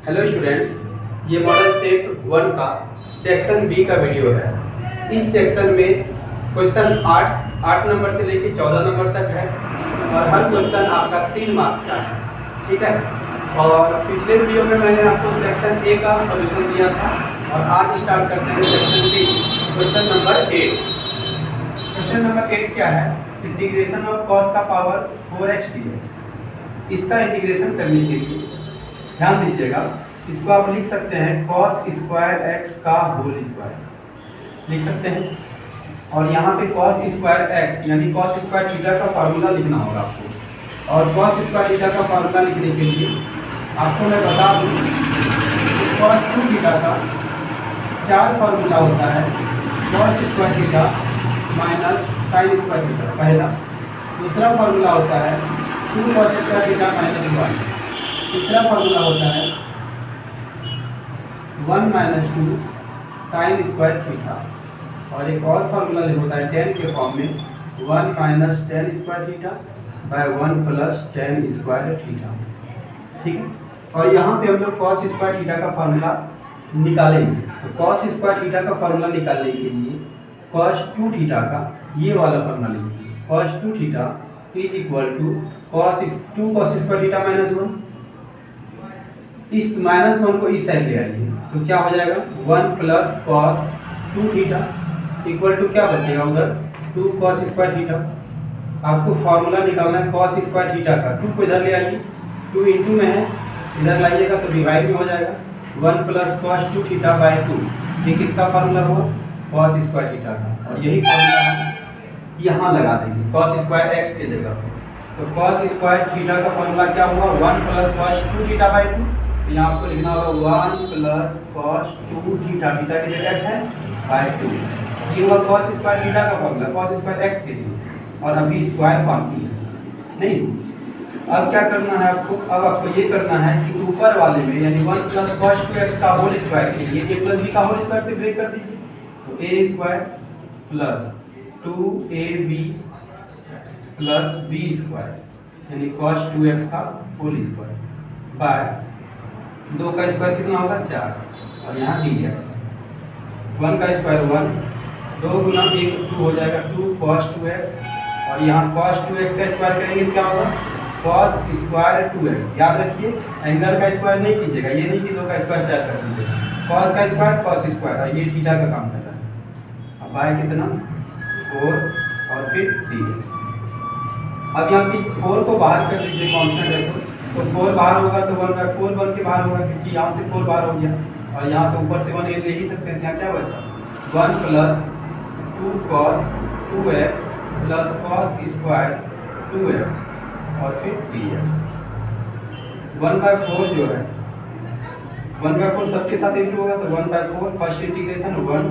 Hello students, ये model set 1 का section B का वीडियो है। इस सेक्शन में क्वेश्चन 8 नंबर से लेकर 14 नंबर तक है और हर क्वेश्चन आपका 3 मार्क्स का है, ठीक है। और पिछले वीडियो में मैंने आपको सेक्शन ए का सॉल्यूशन दिया था और आज स्टार्ट करते हैं section B, question number 8। Question number 8 क्या है? इंटीग्रेशन ऑफ कॉस का पावर 4x dx। इसका इंटीग्रेशन करने के लिए ध्यान दीजिएगा, इसको आप लिख सकते हैं cos स्क्वायर x का होल स्क्वायर लिख सकते हैं। और यहाँ पे cos स्क्वायर x यानी cos स्क्वायर थीटा का फार्मूला लिखना होगा आपको। और cos स्क्वायर थीटा का फार्मूला लिखने के लिए आपको मैं बता दूँ, cos 2 थीटा का 4 फार्मूला होता है। cos square theta minus sin square theta पहला। दूसरा फार्मूला होता है 2 cos स्क्वायर थीटा माइनस 1। तीसरा फार्मूला होता है 1 माइनस 2 साइन स्क्वायर थीटा। और एक और फार्मूला होता है tan के फॉर्म में 1 minus tan square theta by 1 plus tan square theta, ठीक है। और यहाँ पे हम लोग cos स्क्वायर थीटा का फार्मूला निकालेंगे। तो cos स्क्वायर थीटा का फार्मूला निकालने के लिए cos 2 थीटा का ये वाला फार्मूला लिखिए। cos 2 theta is equal to cos square theta minus 1। इस माइनस 1 को इस साइड ले आइए तो क्या हो जाएगा 1 plus cos 2 theta equal to क्या बचेगा उधर 2 cos स्क्वायर थीटा। आपको फार्मूला निकालना है cos स्क्वायर थीटा का। 2 को इधर ले आइए, 2 इंटू में है, इधर लाइएगा तो डिवाइड में हो जाएगा 1 प्लस cos 2 थीटा बाय 2। ये किसका फार्मूला हुआ? cos स्क्वायर थीटा का। और यही फार्मूला हम यहाँ लगा देंगे cos स्क्वायर x के जगह। तो cos स्क्वायर थीटा का फार्मूला क्या हुआ 1 प्लस cos 2 थीटा बाय 2। यहाँ आपको लिखना होगा 1 प्लस cos 2 थीटा, थीटा की जगह x है बाय 2। ये हुआ cos स्क्वायर थीटा का फॉर्मूला cos स्क्वायर x के लिए। और अभी स्क्वायर बाकी है नहीं। अब क्या करना है आपको? अब आपको ये करना है कि ऊपर वाले में यानी 1 प्लस cos 2x का होल स्क्वायर के लिए a प्लस b का होल स्क्वायर से ब्रेक कर दीजिए। तो a square plus 2ab plus b square यानी cos 2x का होल स्क्वायर बाय 2 का स्क्वायर कितना होगा 4 और यहाँ dx। 1 का स्क्वायर 1, 2 गुना 1 2 हो जाएगा 2 cos 2x। और यहाँ cos 2x का स्क्वायर करेंगे क्या होगा cos स्क्वायर 2x। याद रखिए एंगल का स्क्वायर नहीं कीजिएगा, ये नहीं कि 2 का स्क्वायर 4 कर दीजिएगा। cos का स्क्वायर cos स्क्वायर और ये थीटा का काम करता है। अब बाय कितना 4 और फिर dx। अब यहाँ पे 4 को बाहर कर लीजिए, कांस्टेंट है तो 4 बाहर होगा तो 1/4 बन के बाहर होगा क्योंकि यहाँ से 4 बाहर हो गया। और यहाँ तो ऊपर से 1 ले ही सकते हैं। यहाँ क्या बचा 1 plus 2 cos 2x plus cos square 2x और फिर dx। 1/4 जो है 1/4 सबके साथ इंटू होगा तो 1/4 फर्स्ट इंटीग्रेशन 1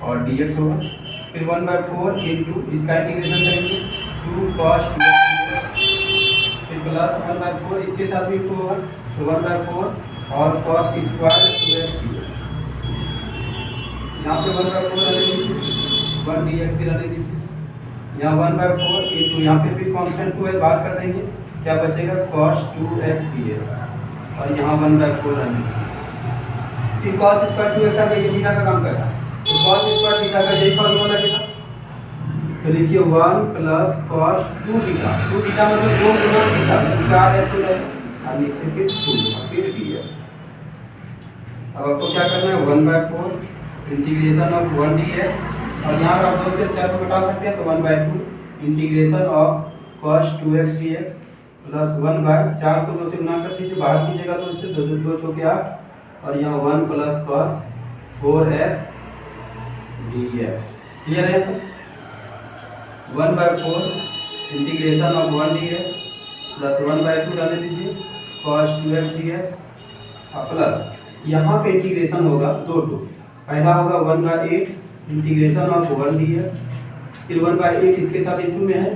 और dx होगा। फिर 1/4 इंटू इसका इंटीग्रेशन करेंगे 2 cos 2x प्लस 1/4 इसके साथ भी इंटू होगा तो 1/4 और cos स्क्वायर 2x dx। यहाँ पे 1/4 रहने दीजिए, 1 dx भी रहने दीजिए। यहाँ 1/4 इंटू यहाँ पे भी कांस्टेंट 2 है, बाहर कर देंगे क्या बचेगा cos 2x dx। और यहाँ 1/4 रहने दीजिए। फिर cos स्क्वायर 2x आ गया, थीटा का काम कर रहा है तो cos स्क्वायर थीटा का यही फार्मूला लगेगा। तो लिखिए 1 प्लस cos 2 थीटा, 2 थीटा मतलब 2 गुना थीटा 4x हो जाएगा और नीचे फिर 2 और फिर dx। अब आपको क्या करना है 1/4 इंटीग्रेशन ऑफ 1 dx। और यहाँ पर आप 2 से 4 को घटा सकते हैं तो 1/2 integration of cos 2x dx plus 1/4 को 2 से गुना कर दीजिए, बाहर कीजिएगा तो इससे 2 चौके 8 और यहाँ 1 plus cos 4x dx। Clear है? 1/4 इंटीग्रेशन ऑफ 1 dx प्लस 1/2 डालने दीजिए cos 2x dx और प्लस यहाँ पे इंटीग्रेशन होगा 2 पहला होगा 1/8 इंटीग्रेशन ऑफ 1 dx। फिर 1/8 इसके साथ इंटू में है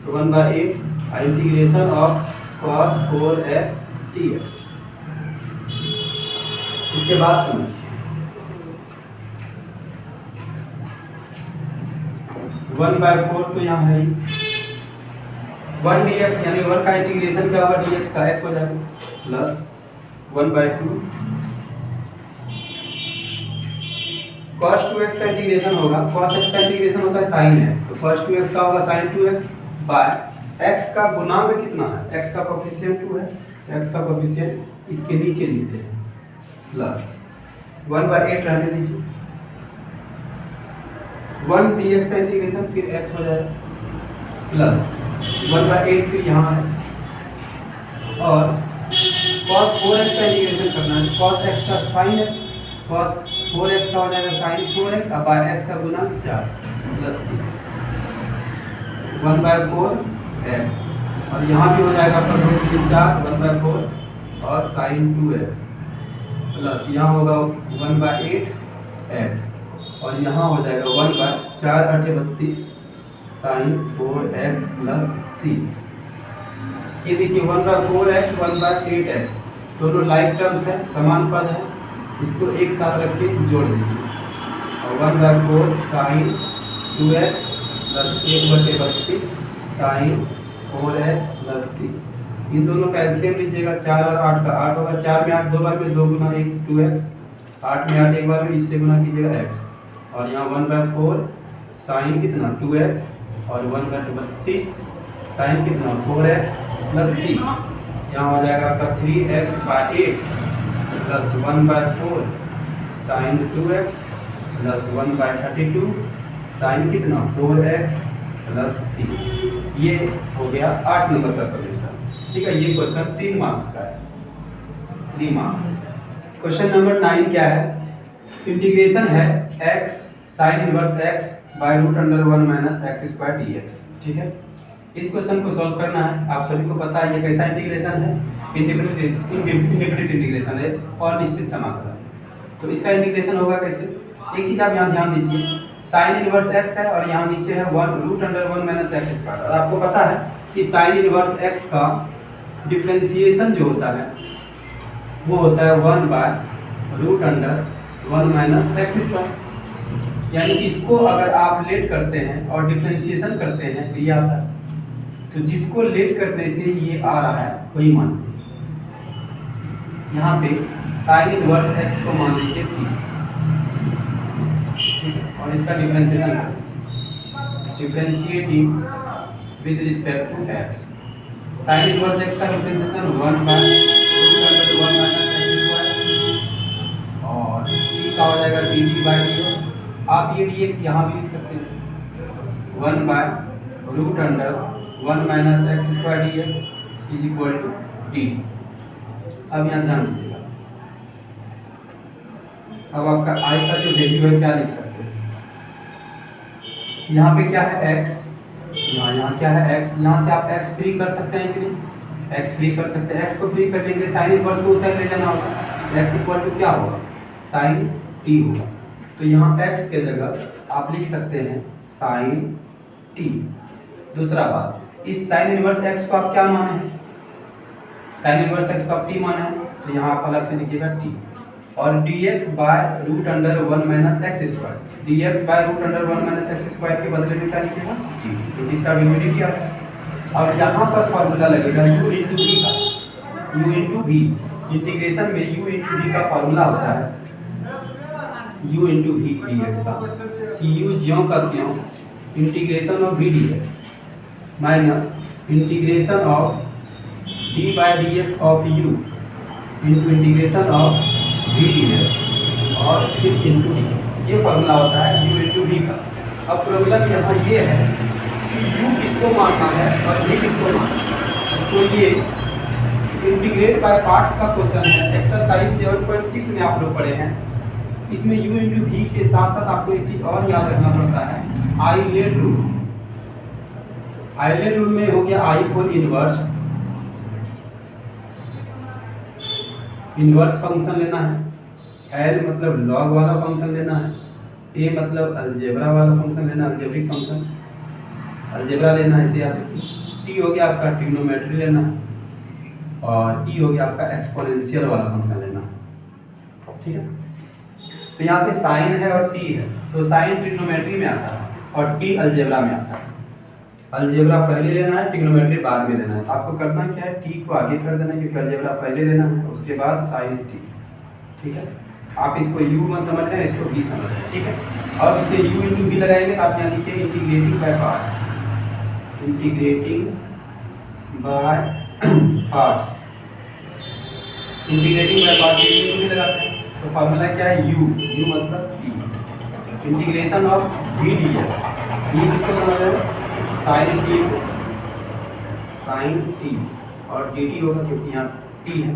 तो 1/8 और integration of cos 4x dx। इसके बाद समझिए 1/4 तो यहाँ है 1 dx यानी 1 का इंटीग्रेशन क्या होगा dx का x हो जाएगा प्लस 1/2 cos 2x का इंटीग्रेशन होगा, cos x का इंटीग्रेशन होता है sin x, तो cos 2x का होगा sin 2x बाय x का गुणांक कितना है, x का कोएफिशिएंट 2 है, x का कोएफिशिएंट इसके नीचे लिखते हैं प्लस 1/8 रहने दीजिए, 1 dx का इंटीग्रेशन फिर x हो जाएगा प्लस 1/8 फिर यहाँ है, और cos 4x का इंटीग्रेशन करना है, cos x का sin x, cos 4x का हो जाएगा sin 4x अब बाय x का गुना 4 प्लस c 1/4x, और यहाँ भी हो जाएगा पर 4 1/4 और sin 2x प्लस यहाँ होगा 1/8x, और यहाँ हो जाएगा 1/4 8 32 sin 4x प्लस c। ये देखिए 1/4x 1/8x दोनों लाइक टर्म्स है, समान पद है, इसको एक साथ रख के जोड़ दीजिए, और 1/4 sin 2x plus 1/32 sin 4x plus c। इन दोनों का एलसीएम लीजिएगा, 4 और 8 का 8 होगा, 4 में 8 दो बार में 2 गुना 1 2x, 8 में 8 एक बार में इससे गुना कीजिएगा x, और यहाँ 1/4 sin कितना 2x और 1/32 sin कितना 4x प्लस c। यहाँ हो जाएगा आपका 3x/8 plus 1/4 sin 2x plus 1/32 sin कितना 4x प्लस c। ये हो गया 8 नंबर का सॉल्यूशन। ठीक है, ये क्वेश्चन 3 मार्क्स का है, 3 मार्क्स। क्वेश्चन नंबर 9 क्या है, इंटीग्रेशन है x sin inverse x by root under 1 minus x square dx। ठीक है, इस क्वेश्चन को सॉल्व करना है। आप सभी को पता है ये कैसा इंटीग्रेशन है, इंडेफिनिट इंटीग्रेशन है और निश्चित समाकलन। तो इसका इंटीग्रेशन होगा कैसे, एक चीज आप यहाँ ध्यान दीजिए, साइन इनवर्स x है और यहाँ नीचे है 1 root under 1 minus x square, और आपको पता है कि साइन इनवर्स x का डिफरेंशिएशन जो होता है वो होता है 1 by root under 1 minus x square. यानी इसको अगर आप लेट करते हैं और डिफरेंशिएशन करते हैं तो ये आता है, तो जिसको लेट करने से ये आ रहा है वही मान, यहाँ पे साइन इनवर्स x को मान लीजिए t, ठीक है, और इसका differentiation differentiating with respect to x। Sine inverse x का differentiation 1 by root under 1 minus x square, और t का हो जाएगा dt बाय dx। आप ये dx यहाँ भी लिख सकते हैं, 1 by root under 1 minus x square d x is equal to d. अब यहाँ ध्यान दीजिएगा, अब आपका i का जो वैल्यू है क्या लिख सकते हैं, यहाँ पे क्या है x, यहाँ क्या है x, यहाँ से आप x फ्री कर सकते हैं कि नहीं, x फ्री कर सकते हैं, x को फ्री कर लेंगे, साइन इनवर्स को उस साइड ले जाना होगा, x इक्वल टू क्या होगा साइन t होगा, तो यहाँ x के जगह आप लिख सकते हैं साइन t। दूसरा बात, इस साइन इनवर्स x को आप क्या माने हैं, साइन इनवर्स x को आप t माने हैं, तो यहाँ आप अलग से लिखिएगा t, और dx by root under 1 minus x square, dx by root under 1 minus x square के बदले में क्या लिखिएगा t, तो इसका वैल्यू डी दिया है। अब यहाँ पर फॉर्मूला लगेगा u इंटू v का, u इंटू v, इंटीग्रेशन में u इंटू v का फॉर्मूला होता है u इंटू v dx का, कि u ज्यों का त्यों integration of v dx minus integration of d by dx of u into integration of v dx और फिर इंटू dx। ये फॉर्मूला होता है u इंटू v का। अब प्रॉब्लम यहाँ ये है कि u किसको मानना है और v किसको मानना है, तो ये इंटीग्रेट बाय पार्ट्स का क्वेश्चन है, एक्सरसाइज 7.6 में आप लोग पढ़े हैं। इसमें u इंटू v के साथ साथ आपको एक चीज़ और याद रखना पड़ता है, आइलेट रूल। आइलेट रूल में हो गया I for inverse, inverse function लेना है, L मतलब लॉग वाला फंक्शन लेना है, A मतलब अलजेब्रा वाला फंक्शन लेना, अलजेब्रिक फंक्शन अलजेब्रा लेना है, इसे याद रखिए। T हो गया आपका ट्रिग्नोमेट्री लेना है, और E हो गया आपका एक्सपोनेंशियल वाला फंक्शन लेना है। ठीक है, तो यहाँ पे साइन है और T है, तो साइन ट्रिग्नोमेट्री में आता है और T अलजेब्रा में आता है। अलजेब्रा पहले लेना है, ट्रिग्नोमेट्री बाद में लेना है। आपको करना क्या है, टी को आगे कर देना है क्योंकि अलजेब्रा पहले लेना है, उसके बाद साइन टी। ठीक है, आप इसको u मत समझ रहे हैं, इसको v समझ रहे हैं, ठीक है। अब इसके u इंटू v लगाएंगे तो आप यहाँ लिखिए integrating by part, integrating by parts, integrating by part into v लगाते हैं तो फार्मूला क्या है, u मतलब t, integration of v dx, ये किसको समझ रहे हैं, साइन t, साइन t और dt होगा क्योंकि यहाँ t है,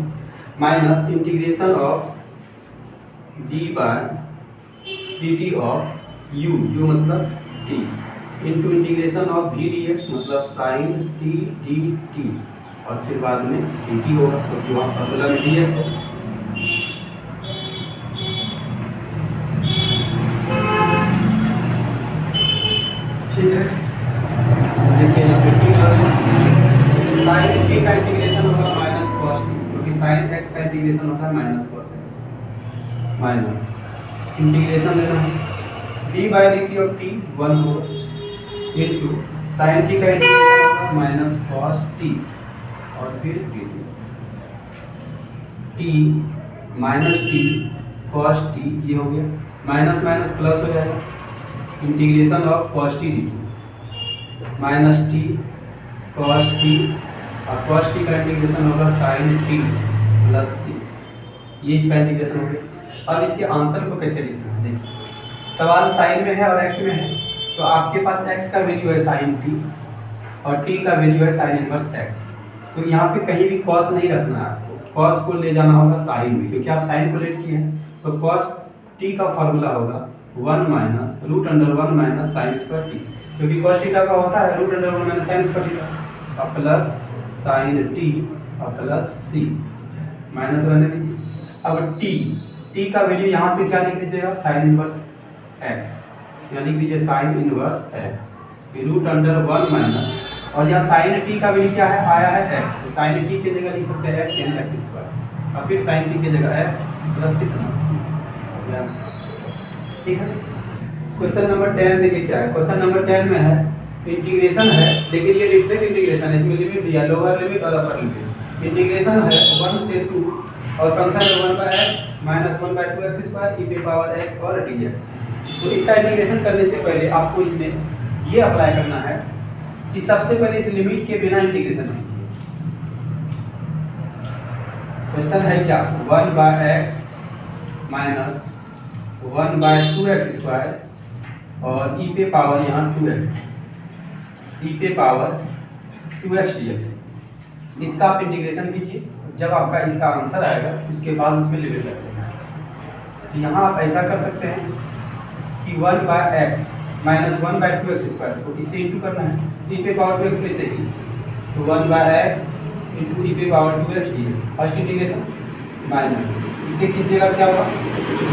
minus integration of d by dt of u मतलब t, into integration of v dx मतलब साइन t dt और फिर बाद में dt होगा क्योंकि वहाँ फार्मूला में dx है। ठीक है, देखिए यहाँ पे साइन t का इंटीग्रेशन होगा माइनस कॉस t, क्योंकि साइन x का इंटीग्रेशन होता है minus cos x, minus integration लेना है d by dt of t 1 होगा इंटू साइन t का इंटीग्रेशन होगा माइनस कॉस t और फिर dt, t minus t cos t, ये हो गया माइनस माइनस प्लस हो जाएगा, integration of cos t dt minus t cos t और कॉस t का इंटीग्रेशन होगा साइन t प्लस c, ये इसका इंटीग्रेशन हो गया। अब इसके आंसर को कैसे लिखना है, देखिए सवाल साइन में है और x में है, तो आपके पास x का वैल्यू है साइन t और t का वैल्यू है साइन इनवर्स x, तो यहाँ पे कहीं भी कॉस नहीं रखना है आपको, कॉस को ले जाना होगा साइन में, क्योंकि आप साइन को लेट किए हैं, तो कॉस t का फार्मूला होगा 1 minus root under 1 minus sine square t, क्योंकि कॉस थीटा का होता है root under 1 minus sine square theta और प्लस साइन टी और प्लस सी, माइनस रहने दीजिए। अब t का वैल्यू यहाँ से क्या लिख दीजिएगा, साइन इनवर्स x, यहाँ लिख दीजिए sine inverse x root under 1 minus, और यहाँ साइन t का वैल्यू क्या है, आया है x, तो साइन t की जगह लिख सकते हैं x यानी x स्क्वायर और फिर साइन t की जगह x प्लस कितना c, ठीक है। क्वेश्चन नंबर 10 देखिए क्या है, क्वेश्चन नंबर 10 में है इंटीग्रेशन है, लेकिन ये डिफरेंट इंटीग्रेशन है, इसमें लिमिट दिया लोअर लिमिट और अपर लिमिट, इंटीग्रेशन है 1 से 2 और फंक्शन है 1/x minus 1/2x square e पे पावर x और dx। तो इसका इंटीग्रेशन करने से पहले आपको इसमें ये अप्लाई करना है कि सबसे पहले इस लिमिट के बिना इंटीग्रेशन कीजिए। क्वेश्चन है क्या, 1/x माइनस 1/2x स्क्वायर और e पे पावर यहाँ 2x, e पे पावर 2x dx, इसका आप इंटीग्रेशन कीजिए। जब आपका इसका आंसर आएगा उसके बाद उसमें लिमिट रख देना है। तो यहाँ आप ऐसा कर सकते हैं कि 1/x माइनस 1/2x स्क्वायर, तो इससे इंटू करना है, e पे पावर 2x को इससे कीजिए, तो 1/x इंटू e पे power 2x dx, first integration minus इससे कीजिएगा क्या होगा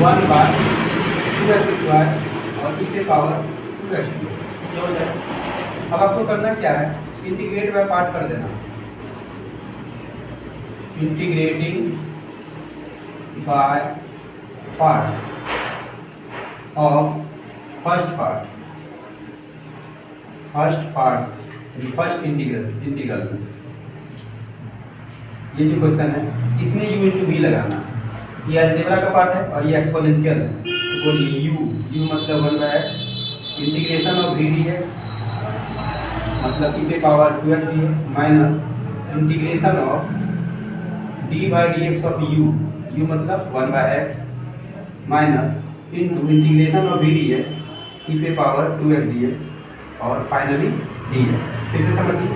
1/2x स्क्वायर और e पे पावर 2x dx, ये हो जाएगा। अब आपको करना क्या है, इंटीग्रेट बाय पार्ट कर देना, integrating by parts of first integral में, ये जो क्वेश्चन है इसमें u इंटू v लगाना, ये अलजेब्रा का पार्ट है और ये एक्सपोनेंशियल है, तो बोलिए u मतलब 1/x integration of v dx मतलब e पे power 2x dx minus integration of d by dx of u मतलब 1/x minus into integration of v dx e पे पावर 2x dx और फाइनली dx। फिर से समझिए,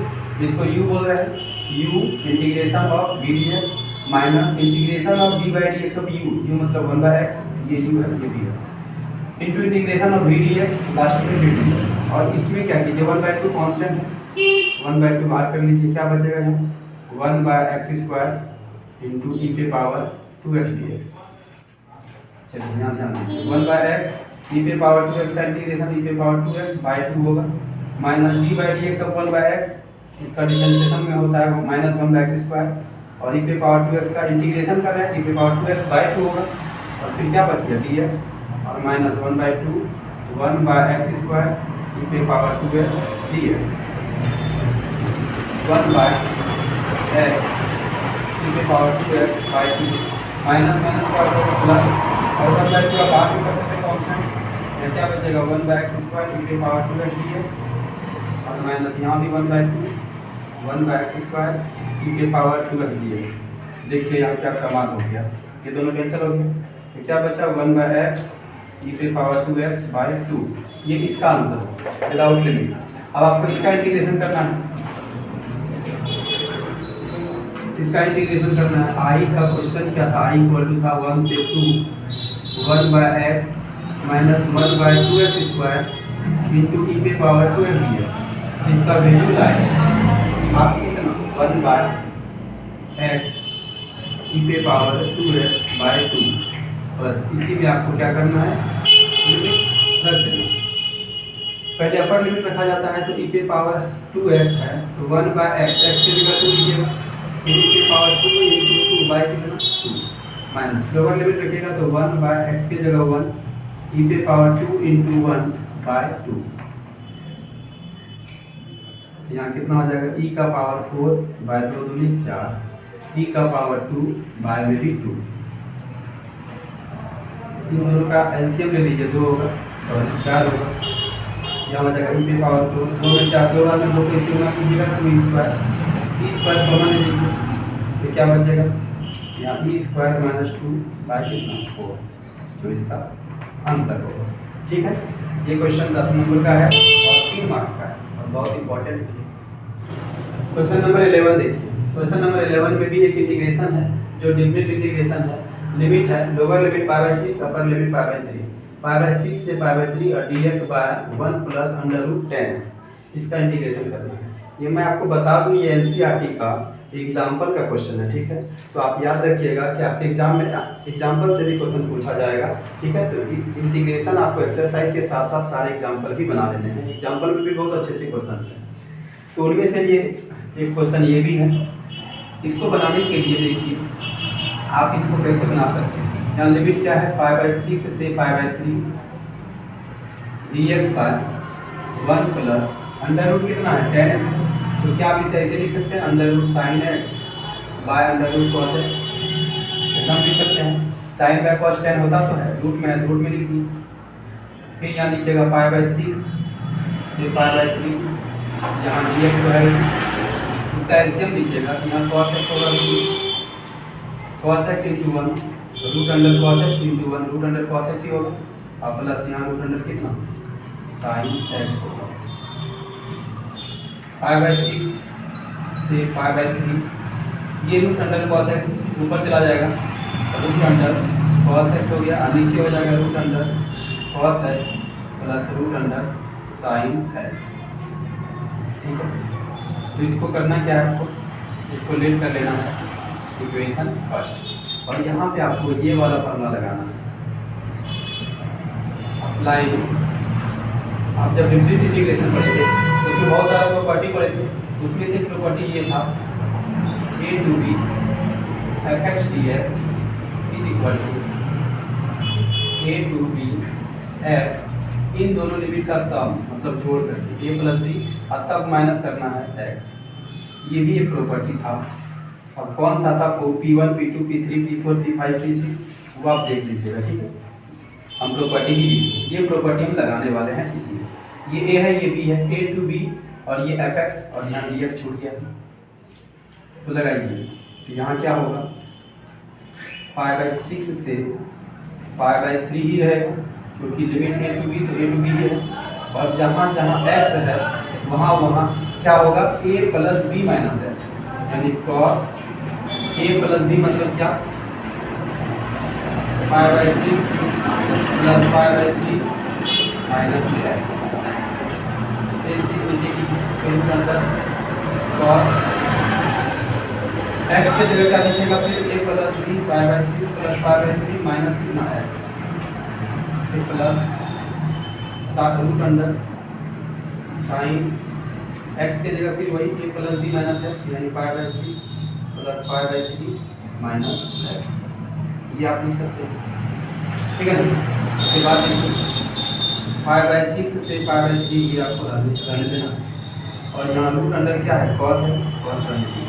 इसको u बोल रहे हैं, u integration of v dx minus integration of d by dx of u मतलब 1/x, ये u है ये v है, into integration of v dx last में v dx, और इसमें क्या कीजिए 1/2 कांस्टेंट है, 1/2 बाहर कर लीजिए, क्या बचेगा यहाँ 1/x स्क्वायर इंटू e पे पावर 2x dx। चलिए यहाँ ध्यान दीजिए, 1/x e पे पावर 2x का इंटीग्रेशन e पे पावर 2x बाई 2 होगा minus d by dx of 1/x, इसका डिफरेंशिएशन में होता है माइनस 1/x स्क्वायर और e पे पावर 2x का इंटीग्रेशन कर रहे हैं e पे पावर 2x बाई 2 होगा और फिर क्या बच गया dx और माइनस 1/2 1/x स्क्वायर e पे power 2x dx 1/x e पे power 2x by 2 minus minus का प्लस और 1/2 आप बाहर भी कर सकते हैं कांस्टेंट, यहाँ क्या बचेगा 1/x² e की पावर 2x dx और माइनस यहाँ भी 1/2 1/x² e की पावर 2x dx। देखिए यहाँ क्या कमाल हो गया, ये दोनों कैंसिल हो गए, तो क्या बचा 1/x e की पावर 2x/2। ये इसका आंसर है विदाउट लिमिट। अब आपको इसका इंटीग्रेशन करना है, इसका इंटीग्रेशन करना है। आई का क्वेश्चन क्या था, आई इक्वल टू था 1 से 2 1/x माइनस 1/2x² इंटू ई पे पावर 2x dx। इसका वैल्यू लाए आप कितना 1/x ई पे पावर 2x/2 बस इसी में आपको क्या करना है लिमिट रख देना। पहले अपर लिमिट रखा जाता है तो ई पे पावर 2x है तो 1/x x की जगह 2 लीजिएगा, ई पे पावर 2 इंटू 2 बाई कितना 2 माइनस लोअर लिमिट रखिएगा तो 1/x की जगह 1 ई पे पावर 2 इंटू 1/2। यहाँ कितना हो जाएगा ई का पावर 4/2 दूनी 4 ई का पावर 2 बाय में भी 2। इन दोनों का एलसीएम ले लीजिए 2 होगा सॉरी 4 होगा, यहाँ हो जाएगा ई पे पावर 2 2 में 4 2 बार में 2 को इसी गुना कीजिएगा तो ई² कॉमन ले लीजिए तो क्या बचेगा यहाँ ई² - 2 बाय कितना 4 जो इसका आंसर होगा। ठीक है, ये क्वेश्चन 10 नंबर का है और 3 मार्क्स का है और बहुत इंपॉर्टेंट है। क्वेश्चन नंबर 11 देखिए, क्वेश्चन नंबर 11 में भी एक इंटीग्रेशन है जो डिफरेंट इंटीग्रेशन है। लिमिट है लोअर लिमिट π/6 अपर लिमिट π/3 π/6 से π/3 और dx/1 प्लस √10x इसका इंटीग्रेशन करना है। ये मैं आपको बता दूं ये एनसीईआरटी का एग्जाम्पल का क्वेश्चन है। ठीक है, तो आप याद रखिएगा कि आपके एग्जाम में एग्जाम्पल से भी क्वेश्चन पूछा जाएगा। ठीक है, तो इंटीग्रेशन आपको एक्सरसाइज के साथ साथ सारे एग्जाम्पल भी बना लेने हैं। एग्जाम्पल में भी बहुत अच्छे अच्छे क्वेश्चन हैं, तो उनमें से ये एक क्वेश्चन ये भी है। इसको बनाने के लिए देखिए आप इसको कैसे बना सकते हैं। यहाँ लिमिट क्या है π/6 से π/3 dx/1 प्लस √ कितना है 10x, तो क्या आप इसे ऐसे लिख सकते हैं √sin x by √cos x, ऐसा हम लिख सकते हैं। sin बाय cos 10 होता तो है रूट में लिख दिए। फिर यहाँ लिखिएगा π/6 से π/3 यहाँ dx तो है, इसका एलसीएम लिखिएगा यहाँ cos x होगा cos x into 1 √cos x into 1 √cos x ही होगा और प्लस यहाँ √, कितना sin x होगा। π/6 से π/3 ये √cos x ऊपर चला जाएगा √cos x हो गया, नीचे हो जाएगा √cos x plus √sin x। ठीक है, तो इसको करना क्या है, आपको इसको लेट कर लेना है इक्वेशन फर्स्ट और यहाँ पे आपको ये वाला फार्मूला लगाना है अप्लाई। आप जब डिफरेंट इंटीग्रेशन पढ़े थे तो उसमें बहुत सारा प्रॉपर्टी पढ़े थे, उसमें से प्रॉपर्टी ये था a to b fx dx is equal to a to b f इन दोनों लिमिट का सम मतलब जोड़ करके a प्लस b और तब माइनस करना है x। ये भी एक प्रॉपर्टी था। अब कौन सा था वो P1 P2 P3 P4 P5 P6 वो आप देख लीजिएगा। ठीक है, हम प्रॉपर्टी ही ये प्रॉपर्टी हम लगाने वाले हैं इसमें। ये a है ये b है a to b और ये fx और यहाँ dx छूट गया तो लगाइए। तो यहाँ क्या होगा π/6 से π/3 ही रहेगा क्योंकि लिमिट a to b तो a to b है और जहाँ जहाँ x है वहाँ वहाँ क्या होगा a plus b minus x यानी cos a प्लस b मतलब क्या π/6 प्लस π/3 माइनस x। सेम चीज नीचे की अंदर cos x के जगह क्या लिखेगा फिर a plus b π/6 plus π/3 minus कितना x फिर प्लस √अंडर sin x के जगह फिर वही a plus b minus x यानी π/6 प्लस π/3 माइनस x। ये आप लिख सकते हैं। ठीक है ना, उसके बाद π/6 से π/3 ये आपको रहने देना और यहाँ √अंडर क्या है cos है cos करने की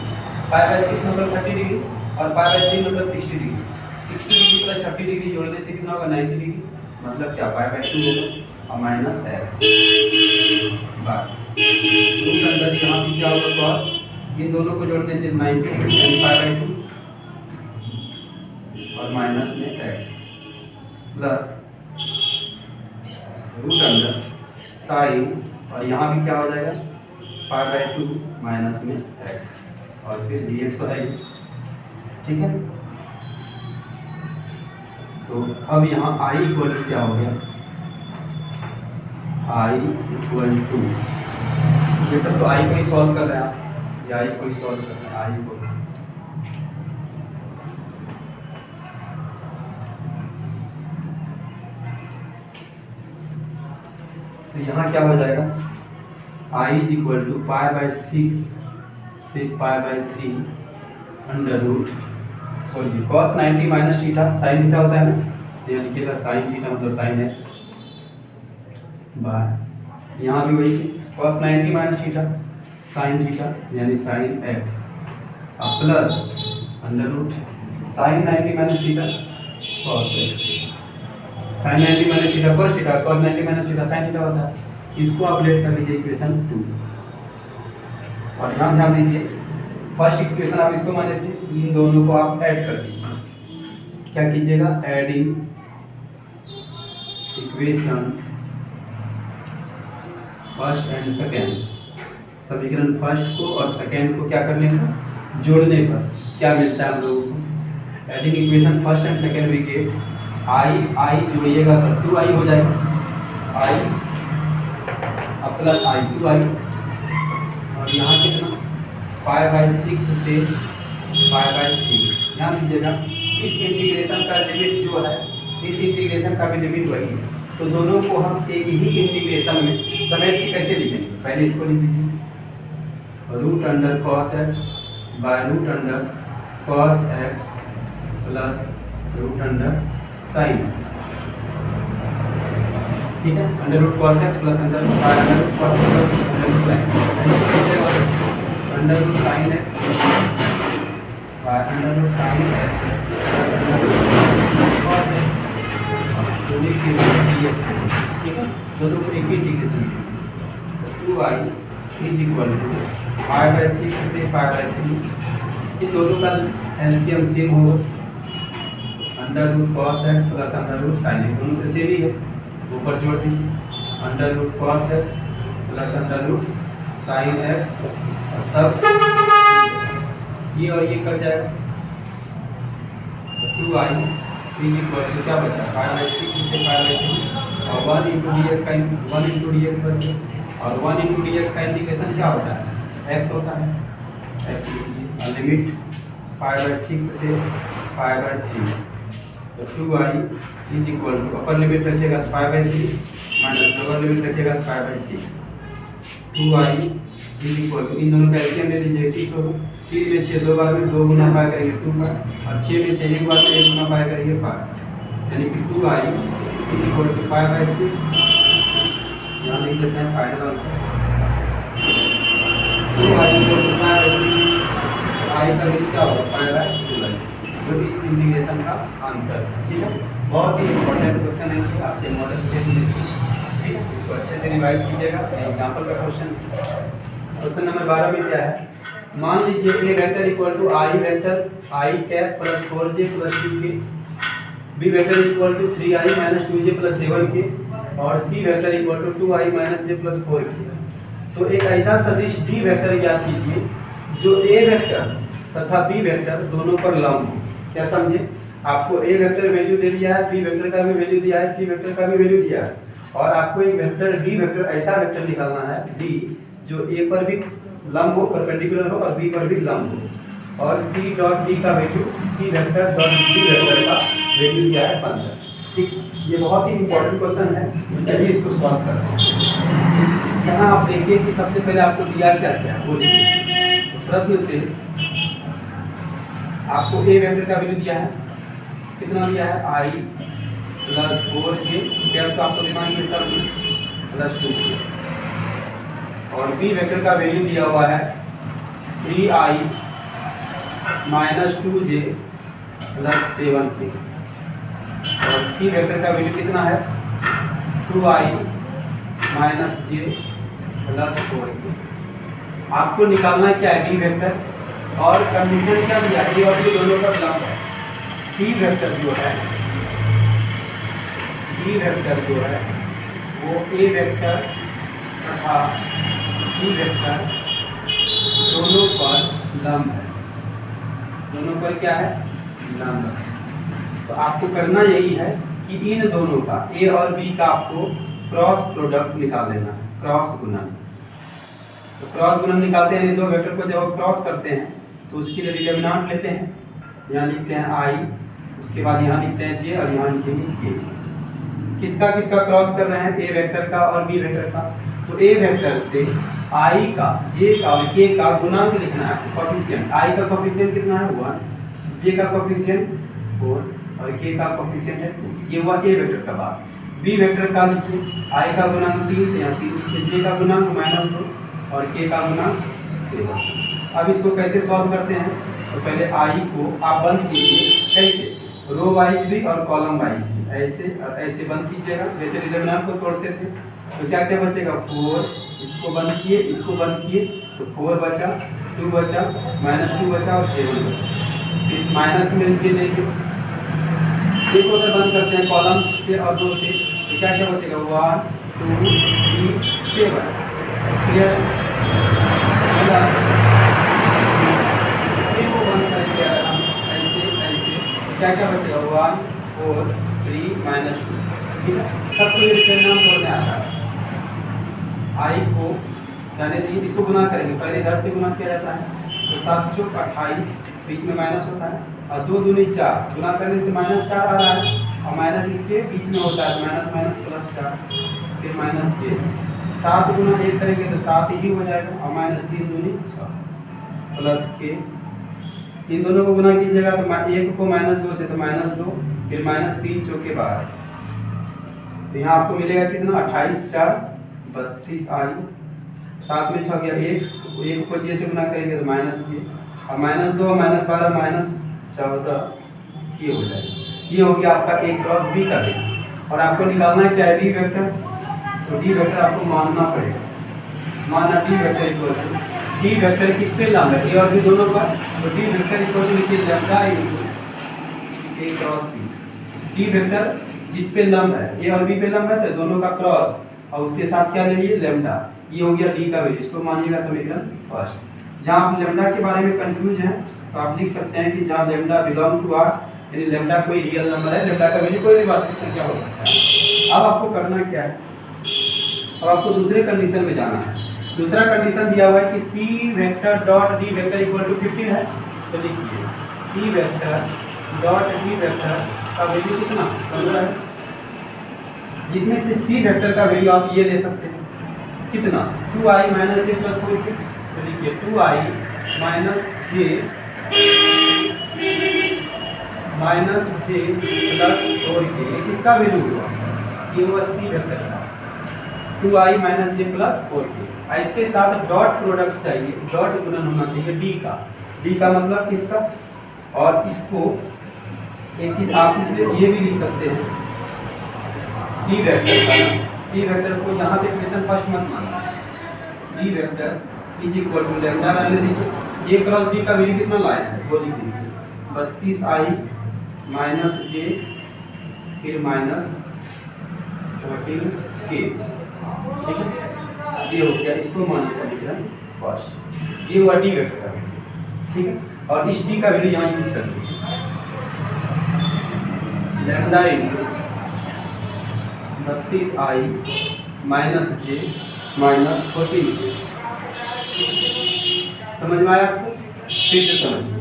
π/6 मतलब 30 डिग्री और π/3 मतलब 60 डिग्री 60 डिग्री प्लस 30 डिग्री जोड़ने से कितना होगा 90 डिग्री, मतलब क्या पाई बाई 2 होगा और माइनस एक्स बार रूट अंडर यहाँ भी क्या होगा कॉस, इन दोनों को जोड़ने से 90 डिग्री यानी पाई बाई 2 और माइनस में x plus root under sine, और यहाँ भी क्या हो जाएगा पाई बाई 2 माइनस में एक्स और फिर dx हो जाएगी। ठीक है, तो अब यहाँ i इक्वल टू क्या हो गया, i इक्वल टू, ये सब तो i को ही सॉल्व कर रहे हैं आप, ये i को ही सॉल्व कर रहे हैं, i को तो यहाँ क्या हो जाएगा i is equal to pi by 6 से pi by 3 under root cos 90 minus theta sine theta होता है ना, तो यहाँ लिखिएगा साइन थीटा मतलब साइन एक्स बाय यहाँ भी वही चीज़ cos 90 minus theta sine theta यानी sine x plus under root sine 90 minus theta cos x, sine 90 minus theta cos theta, cos 90 minus theta sine theta होता है। इसको आप लेट कर लीजिए इक्वेशन 2 और यहाँ ध्यान दीजिए फर्स्ट इक्वेशन आप इसको मान लेते हैं, इन दोनों को आप ऐड कर दीजिए। क्या कीजिएगा, adding equations first and second, समीकरण फर्स्ट को और सेकेंड को क्या करने पर जोड़ने पर क्या मिलता है हम लोगों को, adding equation first and second we get i जोड़िएगा तो 2i हो जाएगा, i प्लस i 2i और यहाँ कितना पाई बाई 6 से पाई बाई 3, ध्यान दीजिएगा इस इंटीग्रेशन का लिमिट जो है, इस इंटीग्रेशन का भी लिमिट वही है, तो दोनों को हम एक ही इंटीग्रेशन में समेट के कैसे लिखेंगे, पहले इसको लिख दीजिए root under cos x by root under cos x plus root under sine x, ठीक है, under root cos x plus under root cos x plus under root sine, under root sine x by under root sine x plus under root cos x जो लिख के dx, ठीक है, दोनों को एक ही integration 2i is equal to pi by 6 से पाई बाई 3, इन दोनों का एलसीएम सेम होगा under root cos x plus under root sine x, दोनों तो सेम ही है, ऊपर जोड़ दीजिए under root cos x plus under root sine x और तब ये और ये कट जाएगा 2i इज इक्वल टू क्या बचा पाई बाई 6 से पाई बाई 3 और 1 इंटू dx का 1 इंटू dx बच गया और 1 इंटू dx का इंटीग्रेशन क्या होता है x होता है, x लिखिए लिमिट पाई बाई 6 से पाई बाई 3 तो 2i is equal to upper limit रखिएगा pi by 3 minus lower limit रखिएगा pi by 6, 2i is equal to इन दोनों का एलसीएम ले लीजिए 6 होगा, 3 में 6 दो बार में 2 गुना पाई करेंगे 2 पाई और 6 में 6 एक बार में 1 गुना पाई करेंगे पाई, यानी कि 2i is equal to pi by 6, यहाँ लिख देते हैं final answer 2i equal to pi by 6, i का वैल्यू क्या होगा पाई बाई 2i, जो इस इंटीग्रेशन का आंसर है। ठीक है, बहुत ही इंपॉर्टेंट क्वेश्चन है कि आपके मॉडल से ठीक है, इसको अच्छे से रिवाइज कीजिएगा। एग्जांपल का क्वेश्चन नंबर 12 में क्या है, मान लीजिए a vector equal to i vector i cap plus 4j plus 2k, b vector equal to 3i minus 2j plus 7k और c vector equal to 2i minus j plus 4k। तो एक ऐसा सदिश डी वेक्टर ज्ञात कीजिए जो ए vector तथा B vector दोनों पर लंब हो। क्या समझे, आपको ए वेक्टर वैल्यू दे दिया है, बी वेक्टर का भी वैल्यू दिया है, सी वेक्टर का भी वैल्यू दिया है और आपको एक वेक्टर डी वेक्टर ऐसा वेक्टर निकालना है डी जो ए पर भी लंब हो, परपेंडिकुलर हो और बी पर भी लंब हो और सी डॉट डी का value C vector dot d vector का वैल्यू दिया है 15। ठीक, ये बहुत ही इंपॉर्टेंट क्वेश्चन है, चलिए इसको सॉल्व करते हैं। यहाँ आप देखिए कि सबसे पहले आपको दिया क्या क्या है वो लिखिए। तो प्रश्न से आपको ए वेक्टर का वैल्यू दिया है, कितना दिया है आई प्लस 4j, कैप का आपको दिमाग में सब प्लस 2k और बी वेक्टर का वैल्यू दिया हुआ है 3i minus 2j plus 7k। और सी वेक्टर का वैल्यू कितना है 2i माइनस जे प्लस 4k। आपको निकालना क्या है डी वेक्टर और कंडीशन क्या दिया है, और ये दोनों का लंब है। डी वेक्टर जो है वो ए वेक्टर तथा डी वेक्टर दोनों पर लंब है, दोनों पर क्या है लंब है। तो आपको करना यही है कि इन दोनों का ए और बी का आपको क्रॉस प्रोडक्ट निकाल लेना है, क्रॉस गुणन। तो क्रॉस गुणन निकालते हैं, दो वेक्टर को जब आप क्रॉस करते हैं तो उसके लिए डिटर्मिनेंट लेते हैं, यहाँ लिखते हैं आई, उसके बाद यहाँ लिखते हैं जे और यहाँ लिखेंगे के। किसका किसका क्रॉस कर रहे हैं, ए वेक्टर का और बी वेक्टर का। तो ए वेक्टर से आई का, जे का और के का गुणांक लिखना है, कोफिशिएंट। आई का कोफिशिएंट कितना है 1, जे का कोफिशिएंट 4 और के का कोफिशिएंट है 2। ये हुआ ए वेक्टर का बात। बी वेक्टर का लिखिए, आई का गुणांक 3 यहाँ 3, जे का गुणांक -2 और के का गुणांक 13। अब इसको कैसे सॉल्व करते हैं, तो पहले आई को आप बंद कीजिए, कैसे रो वाइज भी और कॉलम वाइज भी, ऐसे और ऐसे बंद कीजिएगा जैसे डिटरमिनेंट को तोड़ते थे। तो क्या क्या बचेगा 4, इसको बंद किए, इसको बंद किए तो 4 बचा, 2 बचा, -2 बचा और 7 बचा। फिर माइनस में नीचे देखिए, एक को बंद करते हैं कॉलम से और 2 से, तो क्या क्या बचेगा 1 2 3 7। क्लियर, एक को बंद करके हम ऐसे ऐसे, क्या क्या बचेगा 1 4 3 -2। ठीक है, सबको ये परिणाम तोड़ने आता है। आई को जाने दीजिए, इसको गुना करेंगे, पहले इधर से गुना किया जाता है तो 7 चौक 28, बीच में माइनस होता है और 2 दूनी 4, गुना करने से -4 आ रहा है और माइनस इसके बीच में होता है, माइनस माइनस प्लस 4, फिर माइनस जे। 7 गुना 1 करेंगे तो 7 ही हो जाएगा और -3 दूनी 6 प्लस के। इन दोनों को गुना कीजिएगा तो 1 को -2 से तो -2, फिर -3 चौके 12। तो यहाँ आपको मिलेगा कितना 28 4 32 आई, 7 में 6 गया 1 को जे से गुना करेंगे तो -जे और -2 -12 -14 ये हो जाएगा। ये हो गया आपका ए क्रॉस बी का वेक्टर। और आपको निकालना है क्या है डी वेक्टर, तो डी वेक्टर आपको मानना पड़ेगा, माना d vector equal to, d vector किस पे लंब है ए और बी दोनों का, तो डी वेक्टर इक्वल टू लिखिए लैम्डा ए क्रॉस बी। डी वेक्टर जिस पे लंब है ए और बी पे लंब है तो दोनों का क्रॉस और उसके साथ क्या ले लिए लैम्डा। ये हो गया डी का वैल्यू, इसको मानिएगा समीकरण फर्स्ट। जहाँ आप लैम्डा के बारे में कंफ्यूज हैं तो आप लिख सकते हैं कि जहाँ लैम्डा बिलोंग टू आर, यानी लैम्डा कोई रियल नंबर है, लैम्डा का वैल्यू कोई भी वास्तविक संख्या हो सकता है। अब आपको करना क्या है, अब आपको दूसरे कंडीशन में जाना है। दूसरा कंडीशन दिया हुआ है कि c vector dot d vector equal to 15 है, तो लिखिए c vector dot d vector का वैल्यू कितना 15 है, जिसमें से सी वेक्टर का वैल्यू आप ये ले सकते हैं कितना 2i माइनस जे प्लस 4k। तो लिखिए 2i माइनस जे प्लस 4k, किसका वैल्यू हुआ, ये हुआ सी वेक्टर का 2i माइनस जे प्लस 4k। इसके साथ डॉट प्रोडक्ट चाहिए, डॉट गुणन होना चाहिए डी का, डी का मतलब किसका, और इसको एक चीज आप इसलिए ये भी लिख सकते हैं डी वेक्टर का, डी वेक्टर को यहाँ पे इक्वेशन फर्स्ट मत मानना, d vector is equal to lambda मान लीजिए, जे क्रॉस बी का वैल्यू कितना लाए हैं वो लिख दीजिए 32i माइनस जे फिर माइनस 14k। ठीक है, ये हो गया, इसको मानिए समीकरण फर्स्ट। ये हुआ डी वेक्टर का, ठीक है, और इस डी का वैल्यू यहाँ यूज कर लीजिए लैम्डा इंटू 32i माइनस जे माइनस 14k। समझ में आया आपको, फिर से समझिए।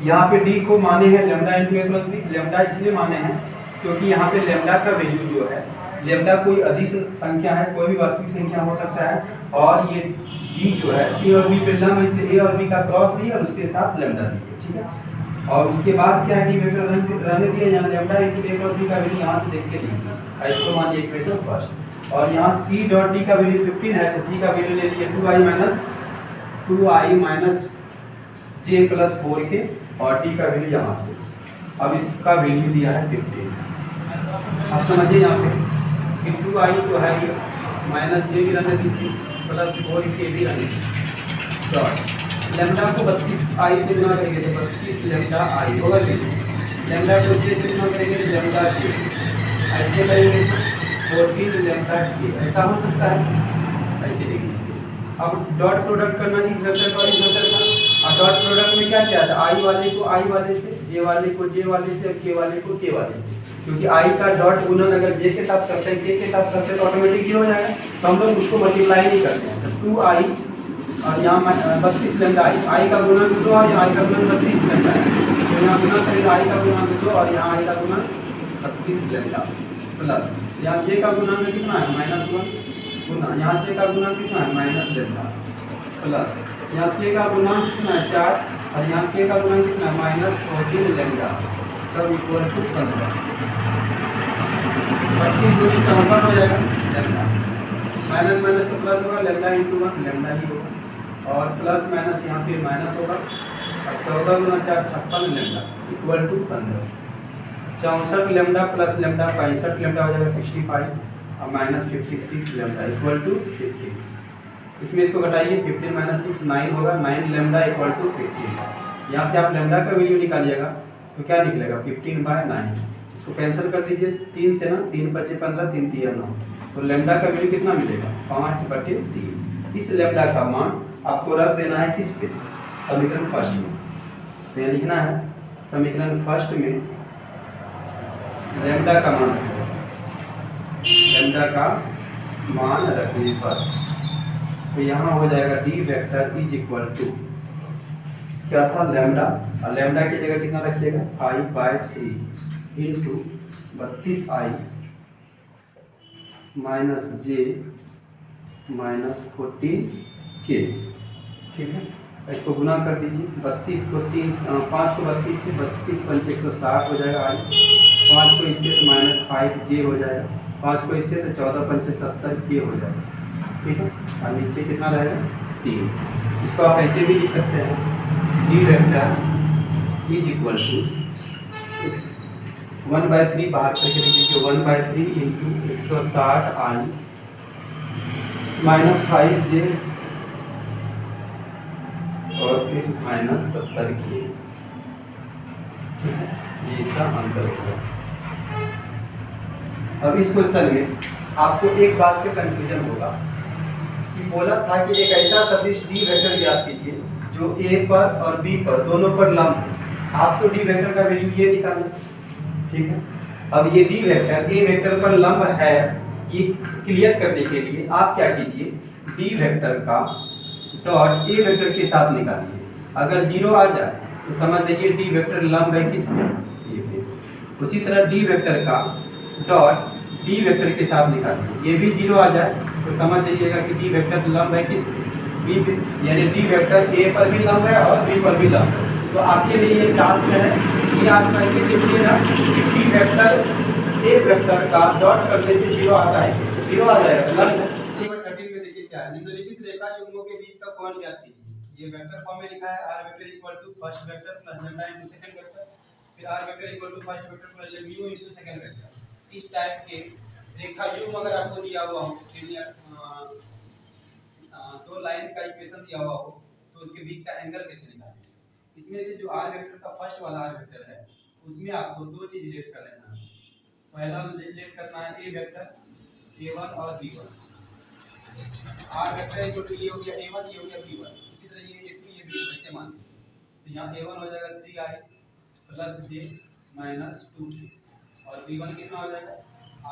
यहाँ पे डी को माने हैं लैम्डा इंटू ए प्लस बी, लैम्डा इसलिए माने हैं क्योंकि यहाँ पे लैम्डा का वैल्यू जो है, लैम्डा कोई अदिश संख्या है, कोई भी वास्तविक संख्या हो सकता है, और ये डी जो है ए और बी पे लंब, इसलिए ए और बी का क्रॉस लिया और उसके साथ लैम्डा लिया। ठीक है, और उसके बाद क्या है डी वेक्टर रहने दिया, यहाँ लैम्डा इंटू ए प्लस बी का वैल्यू यहाँ से देख के लीजिए, इसको मानिए इक्वेशन फर्स्ट। और यहाँ सी डॉट डी का वैल्यू 15 है तो सी का वैल्यू ले लिए 2i माइनस जे प्लस 4k और डी का वैल्यू यहाँ से, अब इसका वैल्यू दिया है 15। आप समझिए यहाँ पे कि 2i तो है ये, माइनस जे भी रहने दीजिए, प्लस 4k भी रहने दीजिए। डॉट लेमडा को 32i से गुना करेंगे तो 32 लेमडा आई होगा कि लेमडा को जे से गुना करेंगे तो लेमडा जे, ऐसे करेंगे तो 14 लेमडा के, ऐसा हो सकता है। ऐसे लिख लीजिए। अब डॉट प्रोडक्ट करना इस वेक्टर का और इस वेक्टर का, और डॉट प्रोडक्ट में क्या क्या था, आई वाले को आई वाले से, जे वाले को जे वाले से, और के वाले को के वाले से। क्योंकि आई का डॉट गुणन अगर जे के साथ करते हैं, के साथ करते हैं तो ऑटोमेटिक ये हो जाएगा, तो हम लोग उसको मल्टीप्लाई नहीं करते हैं। तो 2i और यहाँ 32 लेमडा आई का गुणन 2 और यहाँ आई का गुणन 32 लेमडा है, तो यहाँ गुणन करेंगे आई का गुणन 2 और यहाँ आई का गुणन 32 लेमडा प्लस यहाँ जे का गुणन में कितना है -1 गुना, यहाँ जे का गुणन कितना है माइनस लेमडा प्लस यहाँ के का गुणन कितना है 4 और यहाँ के का गुणन कितना है -14 लेमडा, तब इक्वल टू 15। 32 दूनी 64 हो जाएगा लेमडा, माइनस माइनस तो प्लस होगा, लेमडा इंटू 1 लेमडा ही होगा, और प्लस माइनस यहाँ फिर माइनस होगा, और 14 गुना 4 56 lambda equal to 15। 64 lambda plus lambda 65 lambda हो जाएगा 65 और -56 लेमडा इक्वल टू 15। इसमें इसको घटाइए, 15 माइनस 6 9 होगा, 9 लेमडा इक्वल टू 15। यहाँ से आप लेमडा का वैल्यू निकालिएगा तो क्या निकलेगा 15/9, इसको कैंसिल कर दीजिए 3 से ना, 3 5 15 3 3 9, तो लेमडा का वैल्यू कितना मिलेगा 5/3। इस लेमडा का मान आपको रख देना है किस पे, समीकरण फर्स्ट में। तो यह लिखना है समीकरण फर्स्ट में लेमडा का मान, लेमडा का मान रखने पर तो यहाँ हो जाएगा d vector is equal to क्या था लेमडा, और लेमडा की जगह कितना रखिएगा 5/3 इंटू 32i माइनस जे माइनस 14k, ठीक है। इसको गुना कर दीजिए, 32 को 5 को 32 से 32 पंच 160 हो जाएगा आई, 5 को इससे तो -5j हो जाएगा, 5 को इससे तो 14 पंच 70k हो जाएगा, ठीक है। और नीचे कितना रहेगा 3। इसको आप ऐसे भी लिख सकते हैं, d vector is equal to 1/3 बाहर करके लिख लीजिए, 1/3 इंटू 160i -5j और फिर -70k, ठीक है। ये इसका आंसर होगा। अब इस क्वेश्चन में आपको एक बात पे कंफ्यूजन होगा कि बोला था कि एक ऐसा सदिश डी वेक्टर याद कीजिए जो ए पर और बी पर दोनों पर लंब है। आपको डी वेक्टर का वैल्यू ये निकालना, ठीक है। अब ये डी वेक्टर ए वेक्टर पर लंब है, ये क्लियर करने के लिए आप क्या कीजिए, डी वेक्टर का डॉट ए वेक्टर के साथ निकालिए। अगर 0 आ जाए तो समझ जाइए डी वेक्टर लंब है किस पे, ए पे। उसी तरह डी वेक्टर का डॉट डी वेक्टर के साथ निकालिए, ये भी 0 आ जाए तो समझ जाइएगा कि डी वेक्टर लंब है किस पे, बी पे, यानी डी वेक्टर ए पर भी लंब है और बी पर भी लंब है। तो आपके लिए ये टास्क है कि आप करके देखिएगा कि डी वेक्टर ए वेक्टर का डॉट करने से 0 आता है, 0 आ जाएगा लंब है। 13 में देखिए क्या है, निम्नलिखित रेखा युग्मों के बीच का कोण ज्ञात कीजिए। ये वेक्टर फॉर्म में लिखा है r vector equal to first vector plus lambda into second vector, फिर r vector equal to first vector plus mu into second vector. इस टाइप के रेखा युग्म अगर आपको दिया हुआ हो, दो लाइन का इक्वेशन दिया हुआ हो तो उसके बीच का एंगल कैसे निकालें। इसमें से जो r वेक्टर का फर्स्ट वाला r वेक्टर है उसमें आपको दो चीज रिलेट कर लेना है। पहला रिलेट करना है ए वेक्टर a1 और b1, r vector equal to ये हो गया a1, ये हो गया b1। इसी तरह ये a2 ये b2 ऐसे मान लीजिए, तो यहाँ a1 हो जाएगा 3i plus j minus 2k और b1 कितना हो जाएगा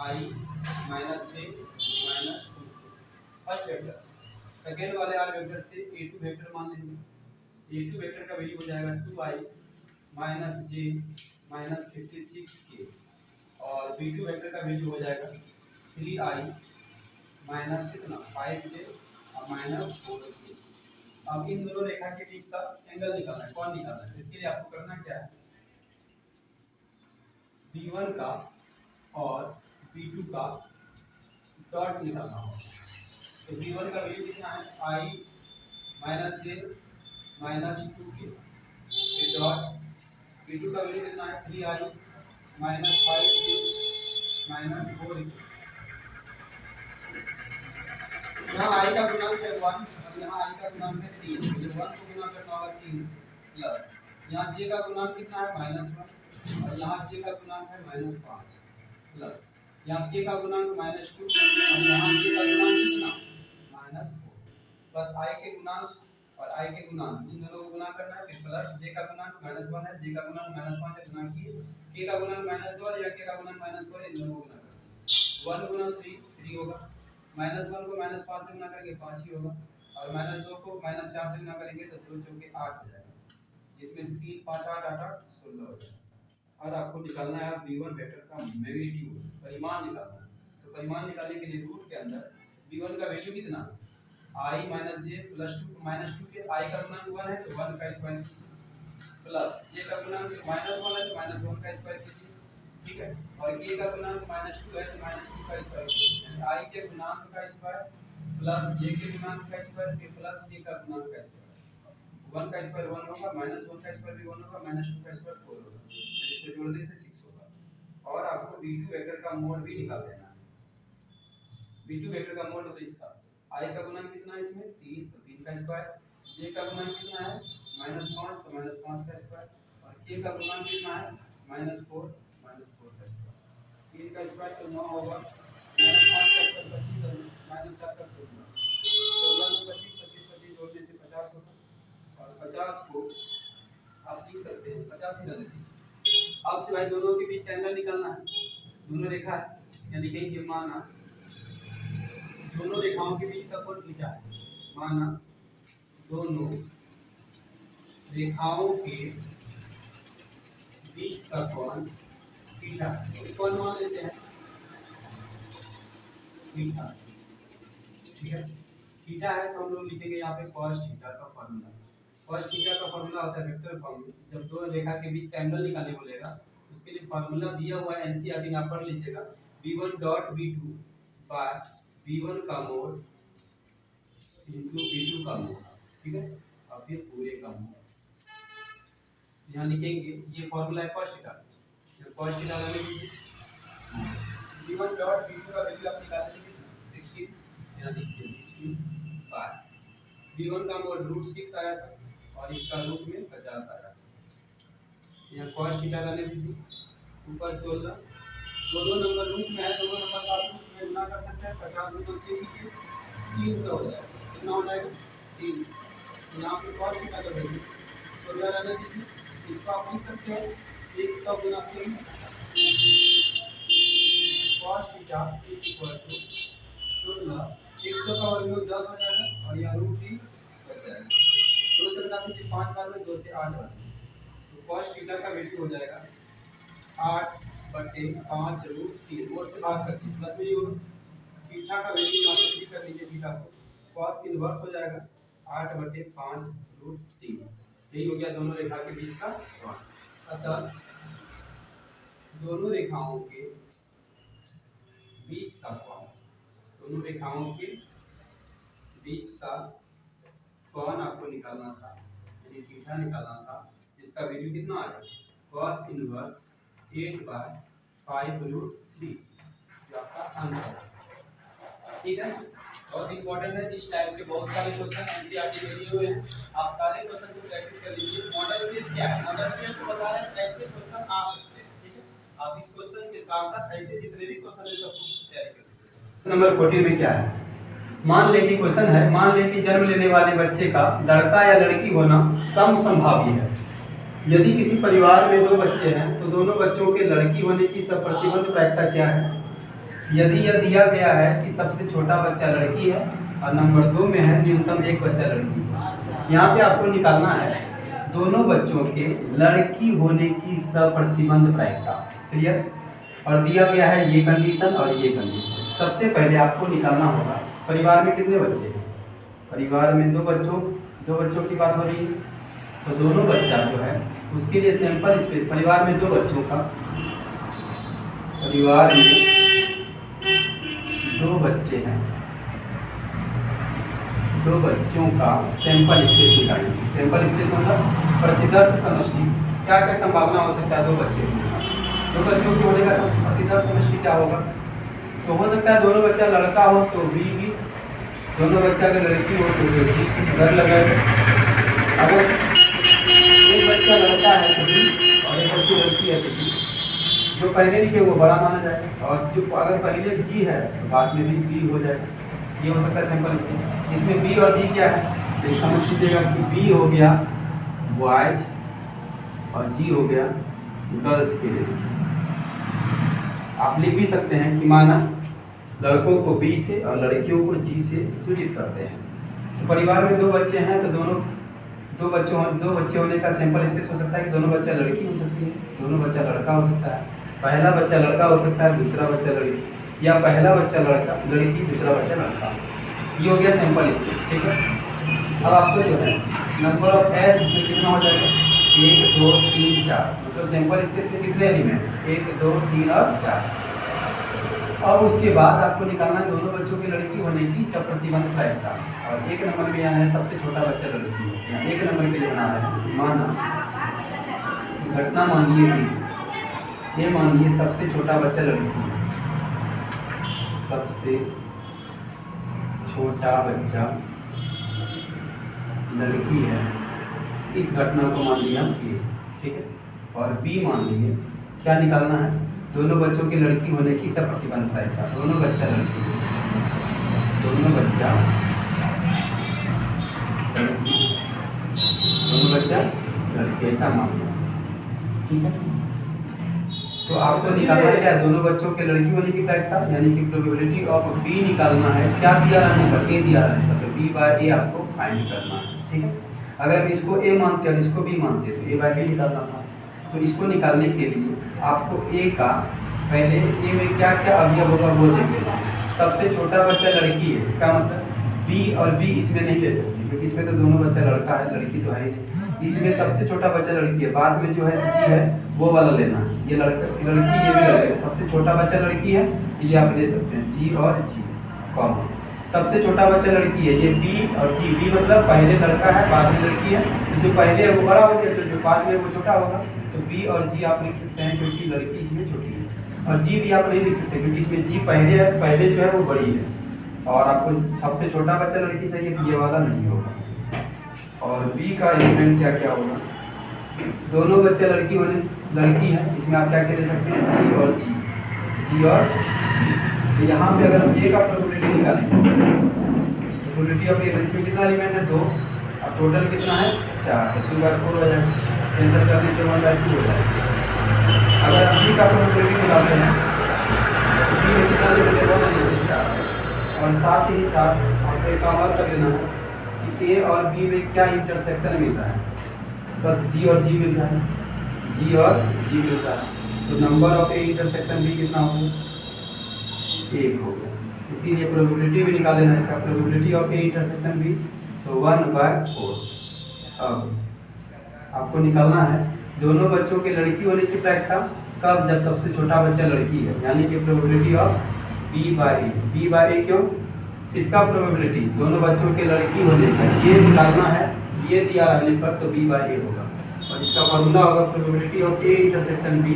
i minus j minus 2k first vector. Second वाले r वेक्टर से a2 वेक्टर मान लेंगे, a2 वेक्टर का वैल्यू हो जाएगा 2i minus j minus 56k और b2 वेक्टर का वैल्यू हो जाएगा 3i माइनस कितना 5j और माइनस 4k। अब इन दोनों रेखा के बीच का एंगल निकालना है, कौन निकालना है। इसके लिए आपको करना क्या है, b1 का और b2 का डॉट निकालना होगा। तो b1 का वैल्यू कितना है i minus j minus 2k, फिर डॉट b2 का वैल्यू कितना है 3i माइनस 5k माइनस यहाँ आई का गुणांक है 1 और यहाँ आई का गुणांक है 3, तो ये 1 को गुणा करना होगा 3 से प्लस यहाँ j का गुणांक कितना है -1 और यहाँ j का गुणांक है -5 प्लस यहाँ k का गुणांक -2 और यहाँ k का गुणांक कितना -4 प्लस i के गुणांक और i के गुणांक इन दोनों को गुणा करना है, फिर प्लस j का गुणांक -1 है, j का गुणांक -5 है, गुणा किए k का गुणांक -2 और k का गुणांक -4 है, इन दोनों को गुणा करना 1 गुणा 3 होगा, -1 को -5 से गुणा करेंगे 5 ही होगा और -2 को -4 से गुणा करेंगे तो 2 चौके 8 हो जाएगा, जिसमें से 3 5 8 8 8 16 हो जाएगा। और आपको निकालना है v1 वेक्टर का मैग्नीट्यूड, परिमाण निकालना है। तो परिमाण निकालने के लिए रूट के अंदर v1 का वैल्यू कितना I - j +2 -2 के I का गुणांक 1 है तो 1 का स्क्वायर प्लस j का गुणांक -1 है तो -1 का स्क्वायर कीजिए, ठीक है, और k का गुणांक -2 है तो -2 का स्क्वायर कीजिए, यानी I के गुणांक का स्क्वायर प्लस j के गुणांक का स्क्वायर फिर प्लस k का गुणांक का स्क्वायर, 1 का स्क्वायर 1 होगा, -1 का स्क्वायर भी 1 होगा, -2 का स्क्वायर 4 होगा, इसको जोड़ने से 6 होगा। और आपको v2 वेक्टर का मोड भी निकाल देना है। v2 वेक्टर का मोड तो इसका I का गुणांक कितना है इसमें 3 तो 3 का स्क्वायर, j का गुणांक कितना है -5 तो -5 का स्क्वायर और k का गुणांक कितना है -4 का स्क्वायर, 3 का स्क्वायर तो 9 होगा, -5 का स्क्वायर 25 और -4 का 16, 16 में 25 25 25 जोड़ने से 50 होगा और 50 को आप लिख सकते हैं 50 ही रख दीजिए। अब भाई दोनों के बीच का एंगल निकालना है, दोनों रेखा है या लिखेंगे माना दोनों रेखाओं के बीच का कोण थीटा है, माना दोनों रेखाओं के बीच का कोण थीटा, कोण मान लेते हैं थीटा, ठीक है, थीटा है तो हम लोग लिखेंगे यहाँ पे cos थीटा का फार्मूला। cos थीटा का फार्मूला होता है वेक्टर फॉर्म में, जब दो रेखा के बीच का एंगल निकालने बोलेगा उसके लिए फार्मूला दिया हुआ है, एनसीईआरटी में आप पढ़ लीजिएगा, v1 dot v2 bye v1 का मोड इनटू v2 का मोड, ठीक है, और फिर पूरे का मोड यहाँ लिखेंगे, ये फार्मूला है cos थीटा, जब cos थीटा वाले v1 डॉट v2 का वैल्यू आप निकाल लीजिए 16, यहाँ देखिए 16 बाय v1 का मोड √6 आया था और इसका रूट में 50 आया था, यहाँ cos थीटा का ले लीजिए, ऊपर 16, दोनों नंबर रूट में है, दोनों नंबर का रूट में गुणा कर सकते हैं, 50 में 6 कीजिए 300 हो जाएगा, कितना हो जाएगा 3, यहाँ पे cos थीटा का वैल्यू 16 रहने दीजिए, इसको आप लिख सकते हैं 100 गुना 3 cos थीटा इक्वल टू 16, 100 का वर्गमूल 10 हो जाएगा और यहाँ √3 बच जाएगा, 2 से घटा दीजिए 5 बार में 2 से 8 बार, तो cos थीटा का वैल्यू हो जाएगा 8/5 √3, और से भाग करके प्लस में ये होगा, थीटा का वैल्यू यहाँ से कर लीजिए, थीटा को cos इनवर्स हो जाएगा 8/5 √3, यही हो गया दोनों रेखा के बीच का कोण। अतः दोनों रेखाओं के बीच का कोण, दोनों रेखाओं के बीच का कोण आपको निकालना था, यानी थीटा निकालना था, जिसका वैल्यू कितना आएगा cos इनवर्स 8/5 √3, जो आपका आंसर है, ठीक है। बहुत इंपॉर्टेंट है, इस टाइप के बहुत सारे क्वेश्चन एनसीईआरटी में दिए हुए हैं, आप सारे क्वेश्चन को प्रैक्टिस कर लीजिए। मॉडल सेट क्या है, मॉडल सेट को बता रहे हैं ऐसे क्वेश्चन आ सकते हैं, ठीक है, आप इस क्वेश्चन के साथ साथ ऐसे जितने भी क्वेश्चन है सबको तैयारी कर लीजिए। नंबर 14 में क्या है, मान ले कि क्वेश्चन है, मान ले कि जन्म लेने वाले बच्चे का लड़का या लड़की होना समसंभावी है। यदि किसी परिवार में 2 बच्चे हैं तो दोनों बच्चों के लड़की होने की सप्रतिबंध प्रायिकता क्या है। यदि यह दिया गया है कि सबसे छोटा बच्चा लड़की है और नंबर 2 में है न्यूनतम 1 बच्चा लड़की है, यहाँ पे आपको निकालना है दोनों बच्चों के लड़की होने की सप्रतिबंध प्रायिकता, क्लियर। और दिया गया है ये कंडीशन और ये कंडीशन। सबसे पहले आपको निकालना होगा परिवार में कितने बच्चे हैं, परिवार में 2 बच्चों की बात हो रही है, तो दोनों बच्चा जो है उसके लिए सैंपल स्पेस, परिवार में 2 बच्चों का, परिवार में 2 बच्चे हैं, 2 बच्चों का सैंपल स्पेस निकालेंगे। सैंपल स्पेस मतलब प्रतिदर्श समष्टि, क्या क्या संभावना हो सकता है 2 बच्चे की, 2 बच्चों के होने का प्रतिदर्श समष्टि क्या होगा तो हो सकता है दोनों बच्चा लड़का हो तो बी, दोनों बच्चा अगर लड़की हो तो जी घर लगाए। अगर एक बच्चा लड़का है तो बी और एक बच्ची लड़की है तो बी। जो पहले लिखे वो बड़ा माना जाएगा, और जो अगर पहले जी है तो बाद में भी बी हो जाएगा। ये हो सकता है सिंपल स्केस। इसमें बी और जी क्या है तो समझ लीजिएगा कि बी हो गया बॉयज और जी हो गया गर्ल्स के लिए। आप लिख भी सकते हैं कि माना लड़कों को बी से और लड़कियों को जी से सूचित करते हैं। तो परिवार में दो बच्चे हैं तो दो बच्चे होने का सैंपल स्पेस हो सकता है कि दोनों बच्चा लड़की हो सकती है, दोनों बच्चा लड़का हो सकता है, पहला बच्चा लड़का हो सकता है, दूसरा बच्चा लड़की, या पहला बच्चा लड़की दूसरा बच्चा लड़का। ये हो गया सैंपल स्पेस। ठीक है, अब आपको जो है नंबर ऑफ एस इसमें कितना हो जाएगा 1 2 3 4, मतलब सैंपल स्पेस में कितने एलिमेंट 1 2 3 और 4। अब उसके बाद आपको निकालना है दोनों बच्चों की लड़की होने की सप्रतिबंध प्रायिकता। और 1 नंबर में यहाँ है सबसे छोटा बच्चा लड़की है, यहाँ 1 नंबर के लिए बना है। माना घटना मानिए कि ये मानिए सबसे छोटा बच्चा लड़की है, सबसे छोटा बच्चा लड़की है। इस घटना को मान लिया हम ए, ठीक है। और बी मान लिए क्या निकालना है दोनों बच्चों की लड़की होने की सप्रतिबंध प्रायिकता। दोनों बच्चा लड़की ऐसा मान लिया, ठीक है। तो आपको निकालना है क्या दोनों बच्चों के लड़की होने की प्रायिकता, यानी कि प्रोबेबिलिटी ऑफ बी निकालना है। क्या दिया रहा है ए दिया रहा है, तो बी बाय ए आपको फाइंड करना है, ठीक है। अगर हम इसको ए मानते और इसको बी मानते तो ए बाय बी निकालना था। तो इसको निकालने के लिए आपको ए का पहले ए में क्या क्या अवयव होगा वो देखें। सबसे छोटा बच्चा लड़की है, इसका मतलब बी और बी इसमें नहीं ले सकते क्योंकि इसमें तो दोनों बच्चा लड़का है, लड़की तो है ही। इसमें सबसे छोटा बच्चा लड़की है, बाद में जो है जी है वो वाला लेना है। ये लड़की ये भी लड़का, सबसे छोटा बच्चा लड़की है, ये आप ले सकते हैं जी और जी कॉमन। सबसे छोटा बच्चा लड़की है, ये बी और जी। बी मतलब पहले लड़का है बाद में लड़की है, तो जो पहले है वो बड़ा हो गया, तो जो बाद में वो छोटा होगा। तो बी और जी आप लिख सकते हैं क्योंकि लड़की इसमें छोटी है, और जी भी आप नहीं लिख सकते क्योंकि इसमें जी पहले है, पहले जो है वो बड़ी है। और आपको सबसे छोटा बच्चा लड़की चाहिए तो ये वाला नहीं होगा। और बी का एलिमेंट क्या क्या होगा, दोनों बच्चे लड़की है, इसमें आप क्या क्या ले सकते हैं जी और जी, जी और जी। तो यहाँ पे अगर हम ए का प्रोबेबिलिटी निकालेंगे, प्रोबेबिलिटी ऑफ ए, इसमें कितना एलिमेंट है 2, अब टोटल कितना है 4, तो 2 बार 4 हो जाएगा, कैंसिल करने से 1 बाय 2 हो जाएगा। अगर आप बी का प्रोबेबिलिटी निकालते हैं तो बी में कितना एलिमेंट है 4, और साथ ही साथ आपको एक काम और कर लेना है कि ए और बी में क्या इंटरसेक्शन मिल रहा है, बस जी और जी मिल रहा है, जी और जी मिल रहा है। तो नंबर ऑफ ए इंटरसेक्शन भी कितना हो गया 1 हो गया। इसीलिए प्रोबेबिलिटी भी निकाल लेना इसका, प्रोबेबिलिटी ऑफ ए इंटरसेक्शन भी तो 1/4। अब आपको निकालना है दोनों बच्चों के लड़की होने की प्रायिकता कब, जब सबसे छोटा बच्चा लड़की है, यानी कि प्रोबेबिलिटी ऑफ बी बाय ए। क्यों, इसका प्रोबेबिलिटी दोनों बच्चों के लड़की होने का ये निकालना है, ये दिया रहने पर तो बी बाय ए होगा। और इसका फॉर्मूला होगा probability of a intersection b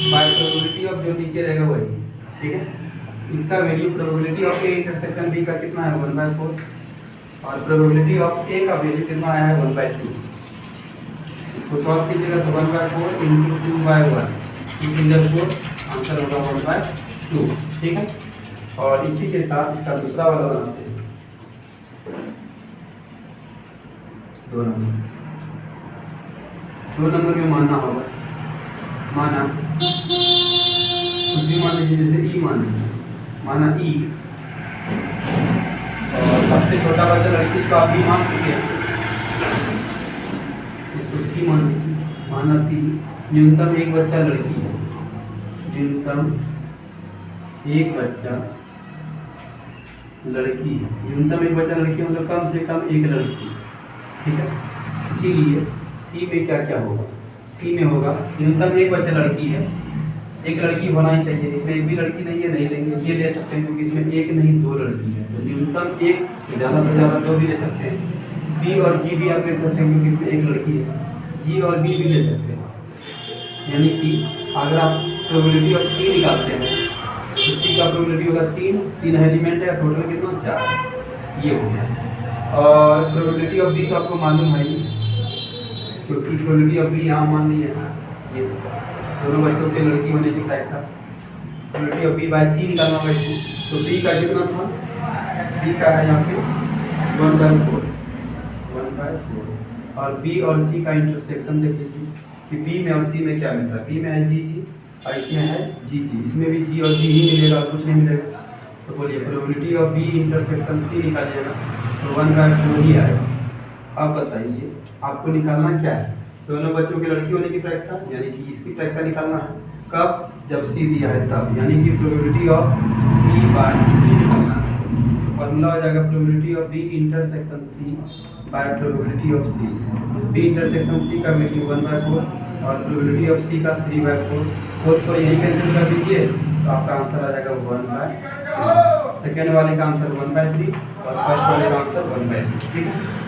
by probability of जो नीचे रहेगा वही, ठीक है। इसका value probability of a intersection b का कितना है 1/4, और प्रोबेबिलिटी ऑफ ए का वैल्यू कितना आया है 1/2। इसको सॉल्व कीजिएगा तो 1/4 इंटू 2/1, 2×4 आंसर होगा 1/2, ठीक है। और इसी के साथ इसका दूसरा वाला बनाते हैं 2 नंबर में मानना होगा, माना कुछ भी मान लीजिए, जैसे ई मान लीजिए, माना ई, और सबसे छोटा बच्चा लड़की, इसको आप भी मान चुके हैं, इसको सी मान लीजिए। माना सी न्यूनतम एक बच्चा लड़की है, न्यूनतम एक बच्चा लड़की है, न्यूनतम एक बच्चा लड़की मतलब कम से कम एक लड़की, ठीक है। इसीलिए सी में क्या क्या होगा, सी में होगा न्यूनतम एक बच्चा लड़की है, एक लड़की होना ही चाहिए। इसमें एक भी लड़की नहीं है, नहीं लेंगे, ये ले सकते हैं क्योंकि इसमें एक नहीं 2 लड़की है, तो न्यूनतम एक, ज़्यादा से ज़्यादा 2 भी ले सकते हैं। बी और जी भी आप ले सकते हैं क्योंकि इसमें एक लड़की है, जी और बी भी ले सकते हैं। यानी कि अगर आप प्रोबेबिलिटी ऑफ सी निकालते हैं तो सी का प्रोबेबिलिटी होगा 3 एलिमेंट है, टोटल कितना 4, ये हो गया। और प्रोबेबिलिटी ऑफ बी तो आपको मालूम है ही, क्योंकि प्रोबेबिलिटी ऑफ बी यहाँ मान ली है, ये दोनों बच्चों के लड़की होने की टाइप था। Probability of b by c निकालना होगा इसमें, तो बी का कितना था, बी का है यहाँ पे 1/4 और बी और सी का इंटरसेक्शन देख लीजिए कि बी में और सी में क्या मिलता है, बी में है जी जी और इसमें है जी जी, इसमें भी जी और जी ही मिलेगा और कुछ नहीं मिलेगा। तो बोलिए probability of b intersection c निकालिएगा तो 1/4 ही आएगा। अब बताइए आपको निकालना क्या है, दोनों बच्चों की लड़की होने की प्रायिकता, यानी कि इसकी प्रायिकता निकालना है, कब, जब सी दिया है तब, यानी कि probability of b by c निकालना है। फॉर्मूला हो जाएगा probability of b intersection c by probability of c. B intersection c का वैल्यू 1/4 और प्रोबेबिलिटी ऑफ सी का 3/4, 4 यही कैंसिल कर दीजिए तो आपका आंसर आ जाएगा 1/3। सेकेंड वाले का आंसर 1/3 और फर्स्ट वाले का आंसर 1/3, ठीक है।